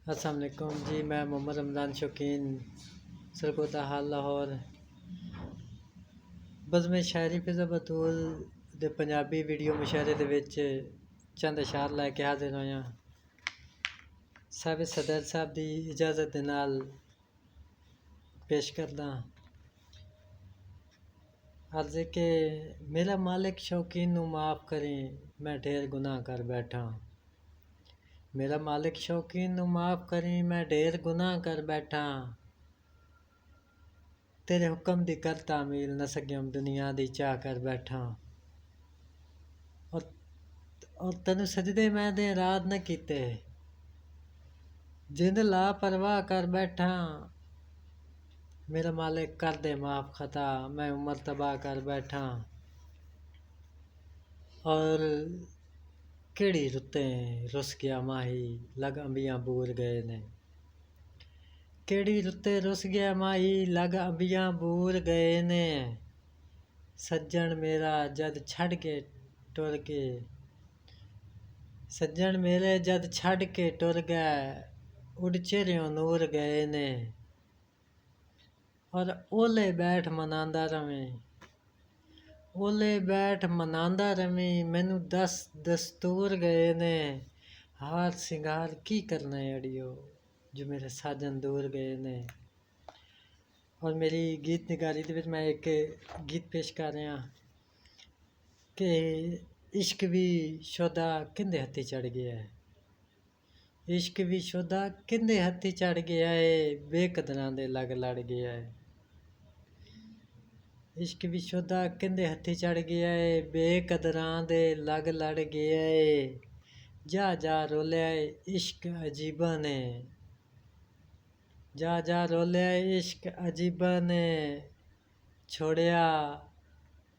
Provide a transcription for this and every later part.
अस्सलाम वालेकुम जी। मैं मोहम्मद रमज़ान शौकीन सरगोदा हाल लाहौर बज़्म शायरी फिज़ा बतूल दे पंजाबी वीडियो मुशायरे दे विच चंद अशार लैके हाज़िर होया। साहिब सदर साहब दी इजाज़त दे नाल पेश करदा। अर्ज़ के मेरा मालिक शौकीन नू माफ़ करें, मैं ढेर गुनाह कर बैठा। मेरा मालिक शौकीन नू माफ़ करें, मैं ढेर गुनाह कर बैठा। तेरे हुक्म दी कर तामील न सकियम दुनिया दी चाह कर बैठा। और तेनू सजदे मैं दे रात न कीते, जिंद ला परवाह कर बैठा। मेरा मालिक कर दे माफ़ खता, मैं उम्र तबाह कर बैठा। और केड़ी रुते रुस गया माही, लग अंबियां बूर गए ने। केड़ी रुते रुस गया माही, लग अंबियां बूर गए ने। सज्जन मेरा जद छड़ के टुर के, सज्जन मेरे जद छड़ के टुर गए, उड़ चेहरियों नूर गए ने। और ओले बैठ मनांदा रवें, ओले बैठ मनांदा रवें, मैनू दस दस्तूर गए ने। हार सिंगार की करना अड़ियो, जो मेरे साजन दूर गए ने। और मेरी गीत निगारी दे विच मैं एक गीत पेश कर रहा कि इश्क भी शोधा किंदे हत्थी चढ़ गया है। इश्क भी शोधा किंदे हत्थी चढ़ गया है, बेकदरां दे लग लड़ गया है। इश्क भी शोधा किंदे हत्थी चढ़ गया है, बेकदरां दे लग लड़ गया है। जा जा रोलिया इश्क अजीबा ने, जा जा रोलिया इश्क अजीबा ने। छोड़िया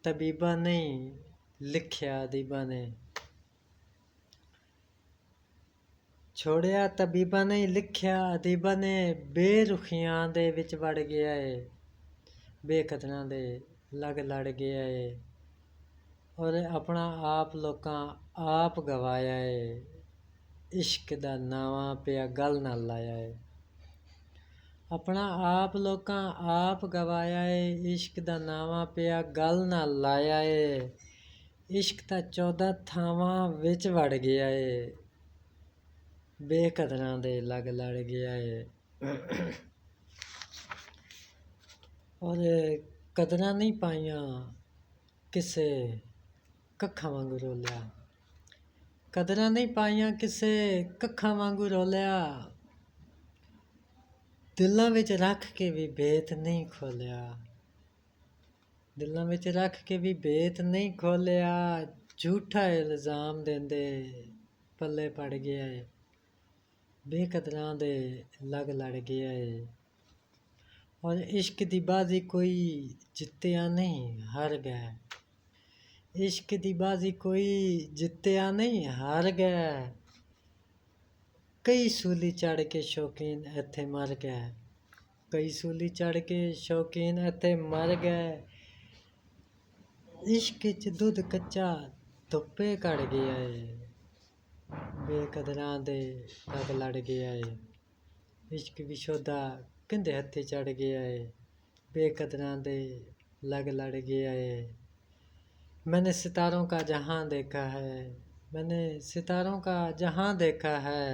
तबीबा नहीं, लिखिया अदीबा ने। छोड़िया तबीबा नहीं, लिखिया अदीबा ने। बेरुखियां दे विच वड़ गया है, बेकदरां दे लग लड़ गया है। और अपना आप लोकां आप गवाया है, इश्क दा नावां पिया गल नाल लाया है। अपना आप लोकां आप गवाया है, इश्क दा नावां पिया गल नाल लाया है। इश्क दा 14 थावां विच वड़ गया है, बेकदरां दे लग लड़ गया है। और कदरां नहीं पाइयां किसे कक्खां वांगू रोलिया, कदरां नहीं पाइयां किसे कक्खां वांगू रोलिया। दिलां विच रख के भी भेत नहीं खोलिया, दिलां विच रख के भी भेत नहीं खोलिया। झूठा इल्जाम देंदे पल्ले पड़ गया है, बेकदरां दे लग लड़ गया है। और इश्क दी बाजी कोई जित्तिया नहीं हार गया, इश्क दी बाजी कोई जित्तिया नहीं हार गया। कई सूली चढ़ के शौकीन इत्थे मर गए, कई सूली चढ़ के शौकीन इत्थे मर गए। इश्क च दुध कच्चा धुप्पे कड़ गया है, बेकदरां दे लग लड़ गया है। इश्क भी शोधा किंदे हत्थी चढ़ गया है, बेकदरां दे लग लड़ गया है। मैंने सितारों का जहां देखा है, मैंने सितारों का जहां देखा है।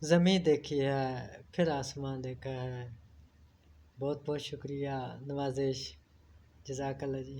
ज़मीं देखी है फिर आसमां देखा है। बहुत बहुत शुक्रिया, नवाजिश, जज़ाकल्लाह जी।